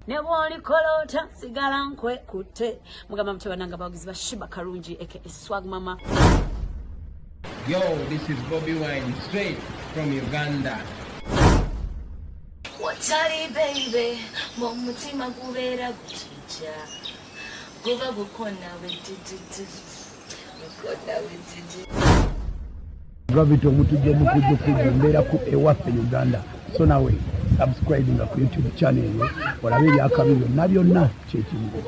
Nebwoli kolota sigala nkwe kute mugamba mtebananga bagizi bashiba karungi aka Swag Mama. Yo, this is Bobby Wine straight from Uganda. Watari baby, mumutima kubera guchicha. Kuva gukona wetiti. Gukona wetiti. Gravity omutuje mukuje kumbera ku ewaffe Uganda. So nawe subscribing ku YouTube channel yo olabe byakabiro nabyonna kyekimu.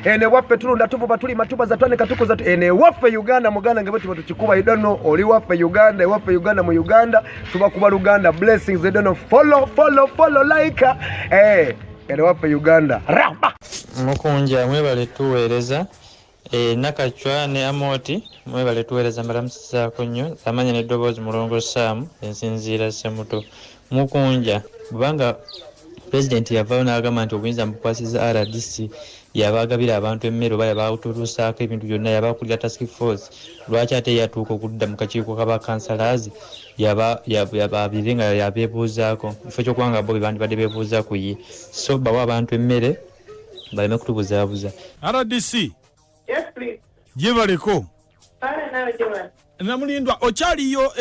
Ene waffe tulunda tuvuba tuli matuba za twane katuko za ene waffe Uganda muganda ngebe tuba tukikuba I don't know oli waffe Uganda waffe Uganda mu Uganda tuba kuba Uganda blessings I don't know follow like ene waffe Uganda raba mukunja mwebale tuweereza nakachwa ne amoti mwebale tuweereza mbalamusiza kunyo amanya ne dobozi mulongo Sam ensinzira semuto mukunja banga president yavaayo n'agamba nti obuyinza mukwasiza RDC yabagabira abantu emmero baya bawuturusaako ebintu byonna yabakulira task force lwaki ate yatuuka okudda mu kakiiko k'abakansalaazi yababire nga yabeebuuzaako kifo ky'okubanga bo bandibadde beebuuza ku ye so bawa abantu emmere baleme kutubuzaabuza. RDC yes please gyebaleko nawe gyebali namulindwa okyaliyo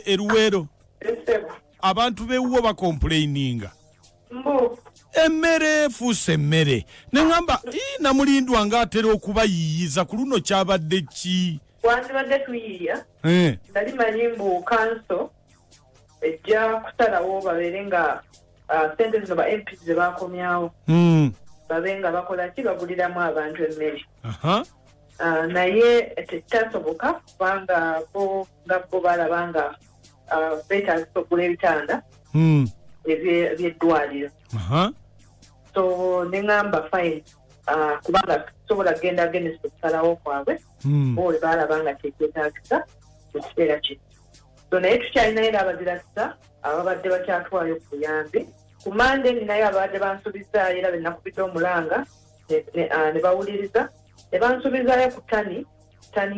eruweero esebo abantu bewuwo bakomplaininga mbu emmere efuuse emmere neŋŋamba namulindwa ng'atera okubayiiyiza ku luno kyabadde ki wandibadde tuyiiya nali manyi mbu kanso ejja kusalawo babeere nga sente zino ba MPs ze bakomyawo babe nga bakola ki baguliramu abantu emmere naye tekitasoboka kubanga bo balaba nga beetagisa okugula ebitanda eby'eddwaliro so neŋŋamba fine kubanga sobola genda agenesa okusalawo kwabwe boole balaba nga tekyetagisa mu kiseera kino so naye tukyalinayo era abazirakisa ababadde bakyatwayo ku buyambi ku mande ninayo ababadde bansubizaayo era benakubidde omulanga ne bawuliriza ne bansubizaayo ku tani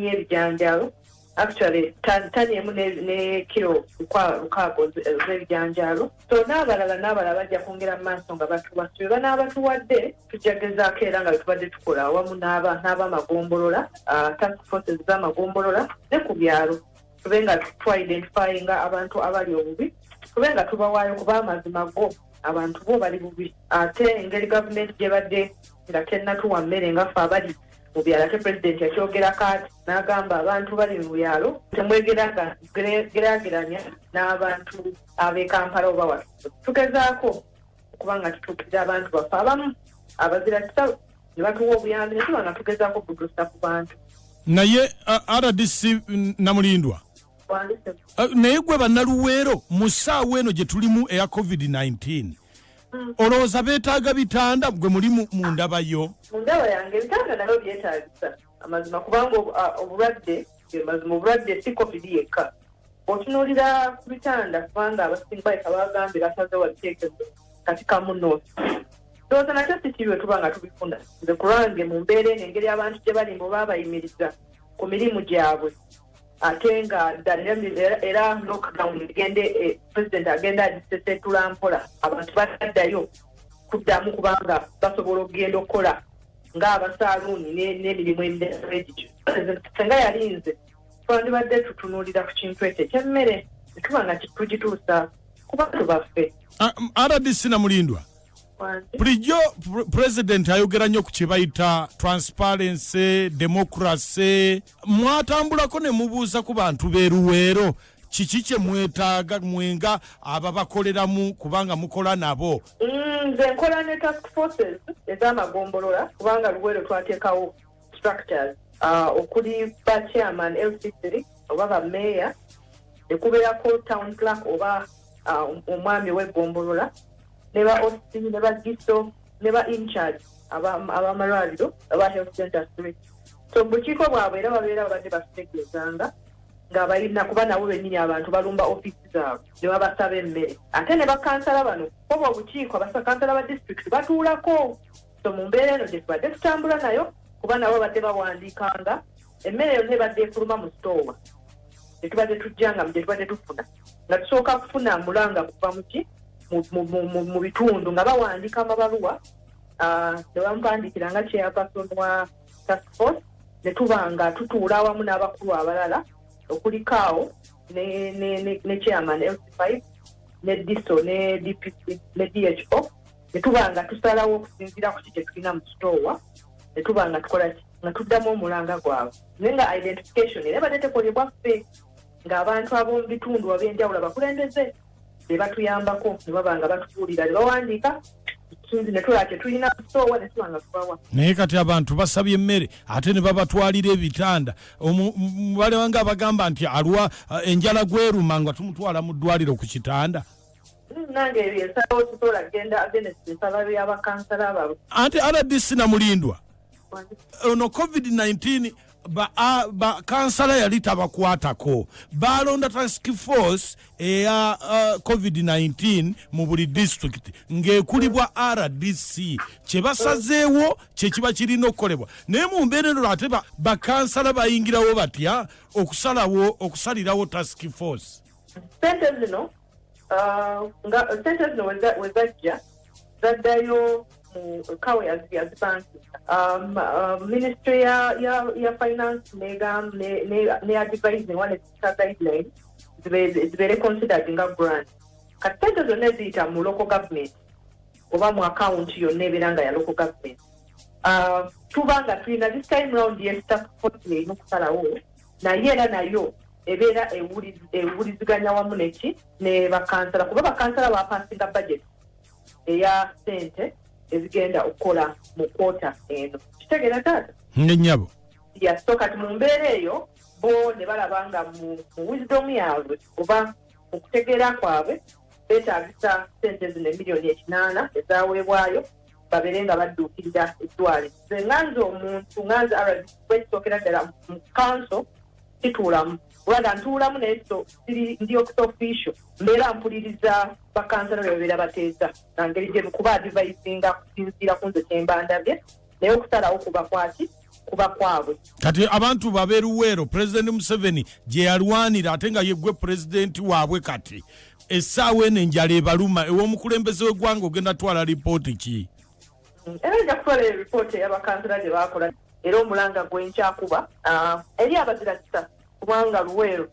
y'ebijanjaalo actually tani emu ne kilo lukaago z'ebijanjaalo so n'abalala bajja kwongera mu maaso nga batuwasuye banaabatuwadde tujja gezaako era nga tubadde tukola awamu n'abamagombolola task forces z'amagombolola ne ku byalo tube nga twa-identifyinga abantu abali obubi tube nga tubawaayo kuba amazima go abantu bo bali bubi ate engeri gavumenti gye badde nga tennatuwa mmere nga ffe abali mu byalo ate pulezidenti yakyogera kaati n'agamba abantu bali mu byalo temwegeraageranya n'abantu ab'e Kampala oba watu tugezaako okuba nga tutuukirira abantu baffe abamu abazirakisa ne batuwa obuyambi ne tuba nga tugezaako okudusa ku bantu naye RDC namulindwa naye gwe bannaluweero mu ssaawa eno gye tulimu eya COVID-19 olowooza beetaaga bitanda gwe muli mu ndaba yo mu ndaba yange ebitanda nabyo byetaagisa amazima kubanga obulwadde si covid yekka otunuulira ku bitanda kubanga abasinga bagambe basaze wabiteekezo kati kamu noosi ndowooza nakyo si kibi bwe tuba nga tubifuna nze kulwange mu mbeera eno engeri abantu gye bali mbu baabayimiriza ku mirimu gyabwe ate nga era lockdown egende president agenda agisesetula mpola abantu bataddayo kuddamu kubanga basobola okugenda okukola ng'abasaaluuni n'emirimu emirala egityo senga yalinze twandibadde tutunuulira ku kintu ekyo ekyemmere netuba nga tugituusa ku bantu baffe RDC namulindwa bulijjo president ayogera nnyo ku kye bayita transparency democracy mwatambulako ne mubuuza ku bantu beeruweero kiki kye mwetaaga mwenga ababakoleramu kubanga mukola nabo nze nkola ne task forces ez'amagombolola kubanga luweero twateekawo structures okuli ba chairman LC3 oba ba mayor ekubeerako town clerk oba omwami w'egombolola ne ba OC ne ba GISO ne ba incharge abamalwaliro aba health center 3 so bukiiko bwabwe era babeera babadde basitegeezanga nga balina kuba nabo bennyini abantu balumba ofiisi zaabwe ne babasaba emmere ate ne bakansala bano oba obukiiko abasakansala ba district batuulako so mu mbeera eno gye tubadde tutambula nayo kuba nabo badde bawandiikanga emmere yonna ebadde efuluma mu sitoowa tetubadde tujjanga gye tubadde tufuna nga tusooka kufuna mulanga kuva muki mu bitundu nga bawandiika amabaluwa ne bampandikira nga chairperson wa task force ne tuba nga tutuula awamu n'abakulu abalala okulikaawo ne chairman LC5 ne DISO ne DPC ne DHO ne tuba nga tusalawo okusinziira ku kiki tulina mu kitoowa ne tuba nga tukola nga tuddamu omulanga gwabwe naye nga identification era badde tekolebwa ffe ng'abantu ab'omu bitundu ab'enjawulo abakulembeze be batuyambako ne baba nga batubuulira ne bawandiika ne tulaba tetulina kitoowa ne tuba nga tubawa naye kati abantu basabye emmere ate ne babatwalira ebitanda mubale wange abagamba nti alwa enjala gweruma nga tumutwala mu ddwaliro ku kitanda nange ebyo ensalawo tusobola kgenda against ensala y'abakansala ababo anti RDC Namulindwa ono COVID-19 bakansala yali tabakwatako balonda task force eya COVID-19 mu buli district ng'ekulibwa RDC kye basazeewo kye kiba kirina okukolebwa naye mu mbeera eno ate bakansala bayingirawo batya okusalirawo task force sente zino we zajja zaddayo mu kawe yazibanki ministry ya finance ne advising one guidelines zibeere considered nga grant kati sente zonna eziyita mu local government oba mu account yonna ebeera nga ya local government tubanga tulina this time round yestaff force erina okusalawo naye era nayo ebeera ewuliziganya wamu neki ne bakansala kuba bakansala bapansinga budget eya sente ezigenda okukola mu kwota eno kitegeera taata nnyabo so kati mu mbeera eyo bo ne balaba nga mu wisdom yaabwe oba mu kutegeera kwabwe beetaagisa sente zino $8,000,000 ezaweebwayo babeere nga badduukirira eddwaliro nze nganze omuntu nganze bwekisookera ddala mu council situulamu wanda ntuulamu naye ndi official mbeera mpuliriza bakansala bebabeera bateesa nangeri gye kuba advisinga kusinziira ku nze kyembandabye naye okusalawo kuba kwabwe kati abantu babeeruweero President Museveni gye yalwanira ate nga yeggwe pulezidenti waabwe kati essaawa eno enjala ebaluma ew'omukulembeze w'eggwanga ogenda twala lipooti ki era nja kutwala ripooti ey'abakansala gye baakola era omulanga gwenkyakuba eri abazira kisa kubanga Luweero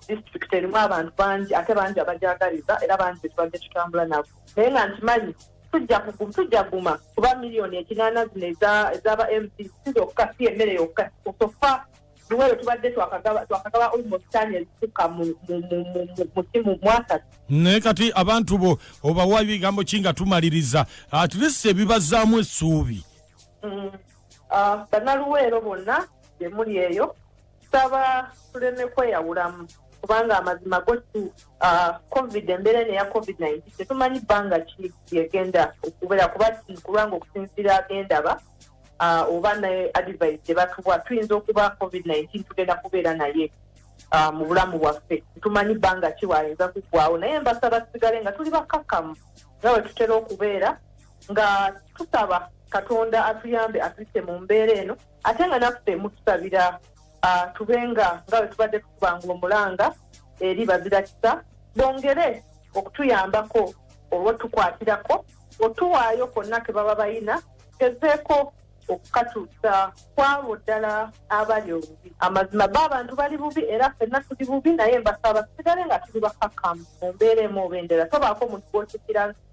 district erimu abantu bangi ate bangi abajagaliza era bangi betubadde tutambula nabo naye nga nkimanyi tujja guma kuba $8,000,000 zino ezaba MP sizokka si emmere yokka sofa Luweero tubadde twakagaba almost tani ezisuka mu mwaka naye kati abantu bo obawa ebigambo ki nga tumaliriza at least ebibazaamu essuubi bannaluweero bonna gye muli eyo saba tuleme kweyawulamu kubanga amazima gotu covid embeera eno eya COVID-19 tetumanyi bbanga ki yegenda okubeera kubanga okusinziira agendaba oba ne advice gye batuwa tuyinza okuba COVID-19 tugenda kubeera naye mu bulamu bwaffe tumanyi bbanga ki waayinza kuggwawo naye mbasaba tusigale nga tuli bakakkamu nga bwe tutera okubeera nga tusaba Katonda atuyambe atuyise mu mbeera eno ate nga naffe mutusabira tubenga nga bwe tubadde tukubanga omulanga eri bazira kisa bongere okutuyambako olwo tukwatirako otuwaayo konna ke baba bayina kezeeko okukatuusa kwabo ddala abali obubi amazima b'abantu bali bubi era ffenna tuli bubi naye mbasaba tusigale nga tuli bakakkamu mu mbeera emu oba endala tobaako omuntu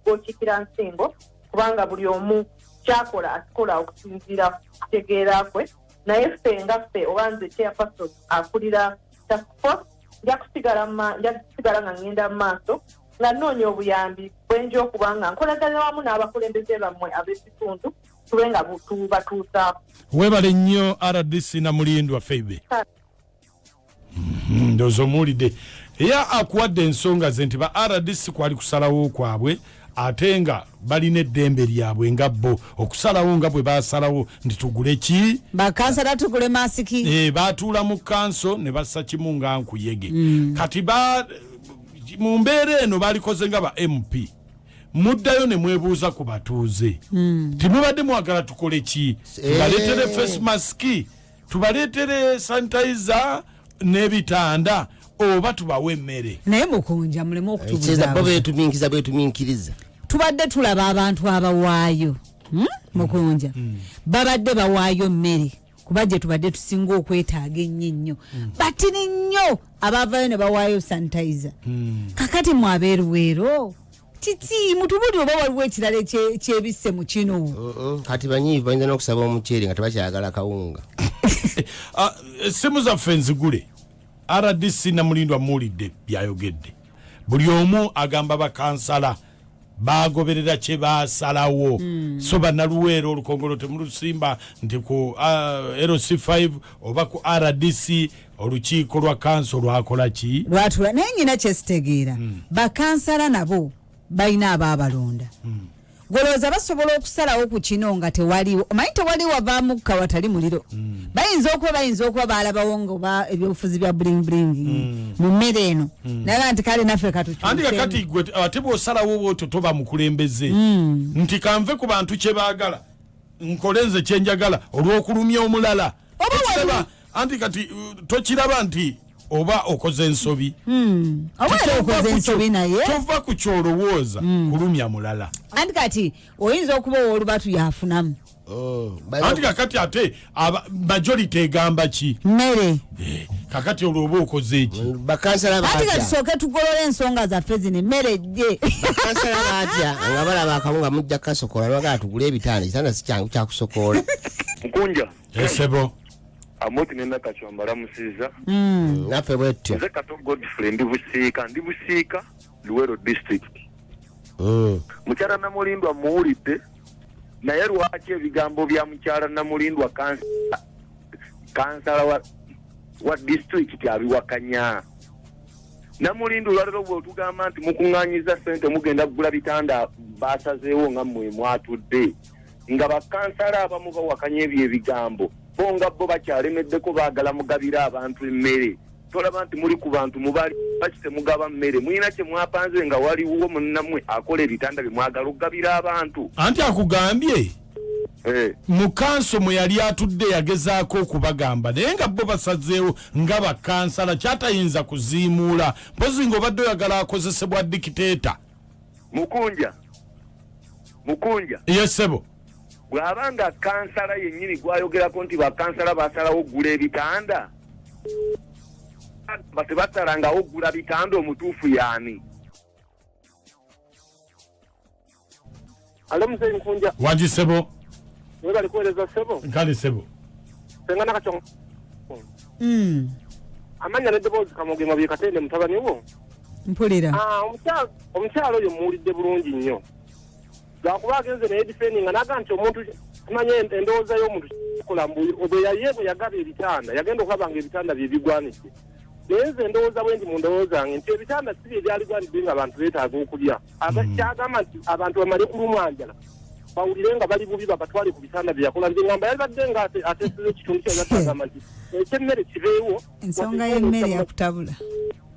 gw'okiikira nsingo kubanga buli omu kyakola akikola okusinziira kutegeera kwe naye ffe nga ffe oba nze chairperson akulira task force nja kusigala nga ngenda mu maaso nga nnoonya obuyambi bwenja okuba nga nkolagana wamu n'abakulembeze bammwe ab'ekitundu tube nga tubatuusaako weebale nnyo RDC Namulindwa Feibe ndowooza omuwulidde era akuwadde ensonga ze nti ba RDC kwali kusalawo kwabwe ate nga balina eddembe lyabwe nga bo okusalawo nga bwe basalawo nti tugule ki bakansala tugule masiki batuula mu kanso ne bassa kimu nga nkuyege kati mu mbeera eno balikoze nga ba MP muddayo ne mwebuuza ku batuuze timubadde mwagala tukole ki tubaleetere face mask tubaleetere sanitizer n'ebitanda oba tubawe emmere naye mukunja mulemu okutubuza bwetuminkiriza tubadde tulaba abantu abawaayo mukunja babadde bawaayo mmere kuba gye tubadde tusinga okwetaaga ennyo batini nnyo abavayo ne bawaayo sanitizer kakati mwabeeruweero titi mutubuli oba waliwo ekirala ekyebisse mu kino kati banyiivu bayinza n'okusaba omuceere nga tebakyagala kawunga essimu zaffe nzigule RDC Namulindwa muwulidde byayogedde buli omu agamba bakansala bagoberera kye basalawo so bannaluweero olukongolo temulusimba nti ku LC5 oba ku RDC olukiiko lwa kanso lwakola ki lwatula naye nyina kyesitegeera bakansala nabo balina abaabalonda golooza basobola okusalawo ku kino nga tewaliwo omanyi tewaliwo wavaamu kawatali muliro bayinza okuba baalabawo ngaoba ebyobufuzi bya bulingi mu mmere eno naye nti kale naffe andi kakati gwe ate bw'osalawo bwotyo toba mukulembeze nti kanve ku bantu kye baagala nkole nze kye njagala olw'okulumya omulala anti kati tokiraba nti oba okoze ensobi tova ku kyolowooza kulumya mulala anti kati oyinza okuba olubatu yafunamu anti kakati ate majority egamba ki mmere kakati olwoba okoze eki anti kati sooke tugolola ensonga zaffe zino emmere jje bakansala batya nga balaba akawunga mujja kasokola lwagala tugule ebitanda ekitanda si kyangu kyakusokola Mkunja esebo amoti nenda kachwambala musiza naffe bwetyo nze Kato Godfrey ndi busiika Luwero district mukyala Namulindwa muwulidde naye lwaki ebigambo bya mukyala Namulindwa kansala wa district abiwakanya Namulindwa olwalero bw'otugamba nti mukuŋŋaanyiza ssente mugenda kugula bitanda basazeewo nga mmwe mwatudde nga bakansala abamu bawakanya ebyo ebigambo bonga bo bakyalemeddeko baagala mugabira abantu emmere tolaba nti muli ku bantu mubali bakite mugaba mmere mulina kye mwapanze nga waliwo munnammwe akola ebitanda bye mwagala okugabira abantu anti akugambye mukanso mwe yali atudde yagezaako okubagamba naye nga bo basazeewo nga bakansala kyatayinza kuziimuula mpozi ng'obadde oyagala akozesebwa dikiteeta mukunja yesebo bw'abanga kansala yennyini gwayogerako nti bakansala basalawo oggula ebitanda tebasalangawo oggula bitanda omutuufu yaani alo muzeyi Nkunja wangi sebo webali kuweereza sebo nkali sebo sengana kakyongo amanya n'eddoboozi Kamogema bye Katende mutabani wo mpulira omukyalo oyo muwulidde bulungi nnyo lwakuba agenze neyedifeninga naga nti omuntu tumanye endowooza y'omuntu kola bwe yagaba ebitanda yagenda okulaba nga ebitanda bye bigwanidde naye nze endowooza bwendi mu ndowooza nge nti ebitanda si bye byaligwanidde nga abantu beetaaga okulya kyagamba nti abantu bamale kulumwanjala bawulire nga bali bubi babatwale ku bitanda bye yakola nze ngamba yalibadde nga ateseza ekitundu kyagamba nti ekyemmere kibeewo ensonga y'emmere yakutabula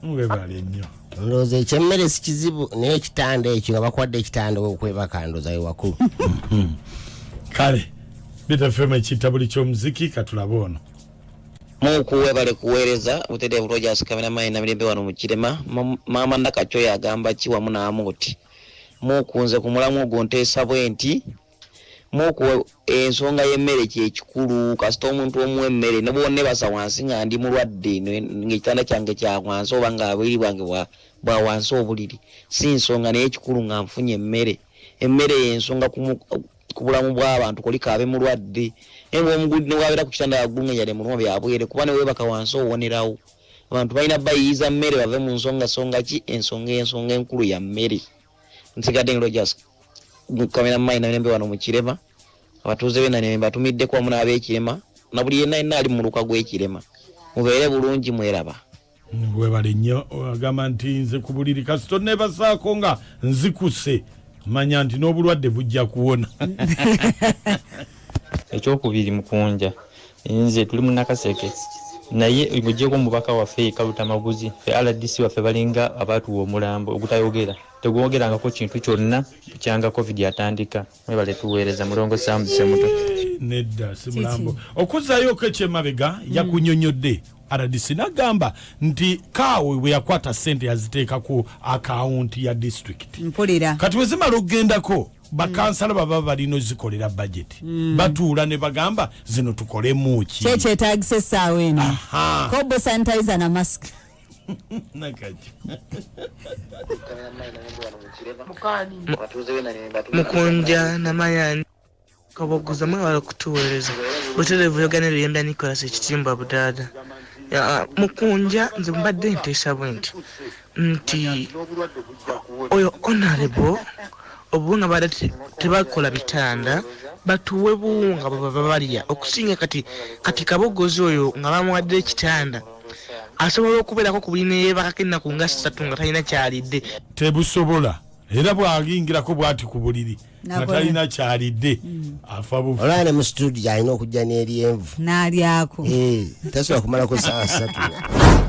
mwebale nnyo ndowooza ekyemmere si kizibu naye ekitanda ekyo nga bakwadde ekitanda okwebaka ndowooza we wakulu kale bitafema ekitabuli ky'omuziki katulaba ono mukuwebale kuweereza butereevu Rogers Kameramayi Namirembe wano mu Kirema maama Nakacyo yagamba ki wamu n'Amoti mukunze ku mulamu ogwo nteesa bwe nti muku ensonga y'emmere kyekikulu kasita omuntu omuwa emmere ne bwonna basa wansi nga ndi mulwadde ng'ekitanda kyange kya wansi oba nga abiri bwange bwa wansi obuliri si nsonga naye ekikulu nga nfunye emmere y'ensonga ku bulamu bw'abantu kuliko abe mulwadde engo omugudi ne wabeera ku kitanda waggulu ng'enjala emuluma byabwere kuba ne weebaka wansi owonerawo abantu balina bayiyiza mmere bave mu nsonga ki ensonga enkulu ya mmere nsigadde Rogers Kameramayi Namirembe wano mu Kirema abatuuze b'e Namirembe batumiddeko wamu n'ab'ekirema na buli yenna ali mu luka gw'ekirema mubeere bulungi mweraba webale nnyo agamba nti nze ku buliri kasito nebasaako nga nzikuse manya nti n'obulwadde bujja kuwona ekyokubiri Mukunja nze tuli mu Nakaseke naye bugyeko mubaka waffe Kaluta Maguzi fe RDC waffe balinga abatuwa omulambo ogutayogera tegwogerangako kintu kyonna kyanga covid yatandika mwebale tuweereza mulongo Sam Semuto nedda si mulambo okuzzaayo ko ekyemabega yakunyonyodde RDC nagamba nti kaawe bwe yakwata sente yaziteeka ku account ya district mpulira kati wezimala okugendako bakansala baba balino zikolera budget batuula ne bagamba zino tukolemu ki kyetagise essaawa eno kobo sanitizer na mask nakaji mukunja namayani kaboguza mwe wala kutuweereza butelevu yoganero yembya Nicholas ekitimba budada mukunja nze mbadde nteesa bwenti nti oyo honorable obunga bada tebakola bitanda batuwe buunga baba balya okusinga kati kabogozi oyo nga bamuwadde ekitanda asobola okubeerako ku bulina yebakakena ku nga 3 nga talina kyalidde tebusobola era bwagingirako bwati ku buliri nga talina kyalidde afa bufu olwane mu studio alina okujja n'eryenvu n'alyako tasobola kumalako saa 3